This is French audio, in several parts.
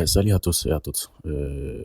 Salut à tous et à toutes.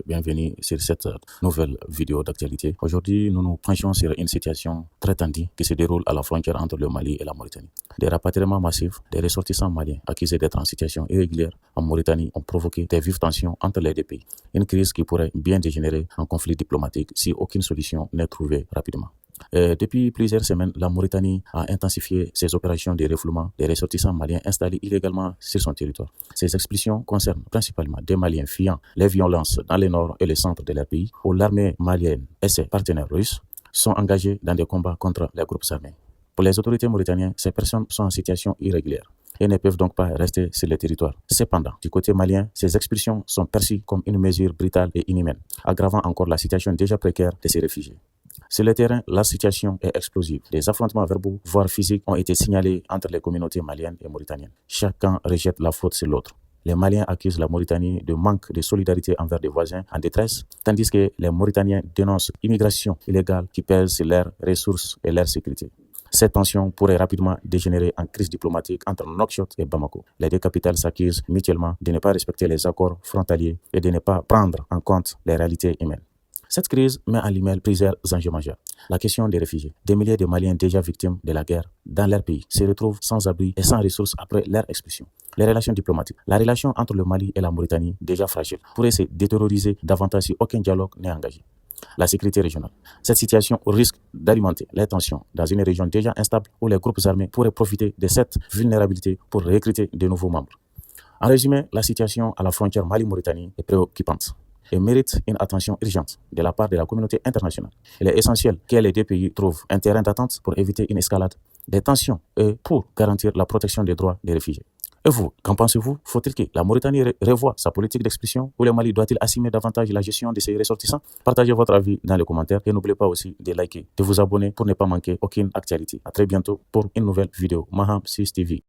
Bienvenue sur cette nouvelle vidéo d'actualité. Aujourd'hui, nous nous penchons sur une situation très tendue qui se déroule à la frontière entre le Mali et la Mauritanie. Des rapatriements massifs des ressortissants maliens accusés d'être en situation irrégulière en Mauritanie ont provoqué des vives tensions entre les deux pays. Une crise qui pourrait bien dégénérer en conflit diplomatique si aucune solution n'est trouvée rapidement. Depuis plusieurs semaines, la Mauritanie a intensifié ses opérations de refoulement des ressortissants maliens installés illégalement sur son territoire. Ces expulsions concernent principalement des Maliens fuyant les violences dans le nord et le centre de leur pays, où l'armée malienne et ses partenaires russes sont engagés dans des combats contre les groupes armés. Pour les autorités mauritaniennes, ces personnes sont en situation irrégulière et ne peuvent donc pas rester sur le territoire. Cependant, du côté malien, ces expulsions sont perçues comme une mesure brutale et inhumaine, aggravant encore la situation déjà précaire de ces réfugiés. Sur le terrain, la situation est explosive. Des affrontements verbaux, voire physiques, ont été signalés entre les communautés maliennes et mauritaniennes. Chacun rejette la faute sur l'autre. Les Maliens accusent la Mauritanie de manque de solidarité envers des voisins en détresse, tandis que les Mauritaniens dénoncent l'immigration illégale qui pèse sur leurs ressources et leur sécurité. Cette tension pourrait rapidement dégénérer en crise diplomatique entre Nouakchott et Bamako. Les deux capitales s'accusent mutuellement de ne pas respecter les accords frontaliers et de ne pas prendre en compte les réalités humaines. Cette crise met en lumière plusieurs enjeux majeurs. La question des réfugiés. Des milliers de Maliens déjà victimes de la guerre dans leur pays se retrouvent sans abri et sans ressources après leur expulsion. Les relations diplomatiques. La relation entre le Mali et la Mauritanie, déjà fragile, pourrait se détérioriser davantage si aucun dialogue n'est engagé. La sécurité régionale. Cette situation risque d'alimenter les tensions dans une région déjà instable où les groupes armés pourraient profiter de cette vulnérabilité pour recruter de nouveaux membres. En résumé, la situation à la frontière Mali-Mauritanie est préoccupante et mérite une attention urgente de la part de la communauté internationale. Il est essentiel que les deux pays trouvent un terrain d'attente pour éviter une escalade des tensions et pour garantir la protection des droits des réfugiés. Et vous, qu'en pensez-vous? Faut-il que la Mauritanie revoie sa politique d'expulsion ou le Mali doit-il assumer davantage la gestion de ses ressortissants? Partagez votre avis dans les commentaires et n'oubliez pas aussi de liker, de vous abonner pour ne pas manquer aucune actualité. À très bientôt pour une nouvelle vidéo. Maham 6 TV.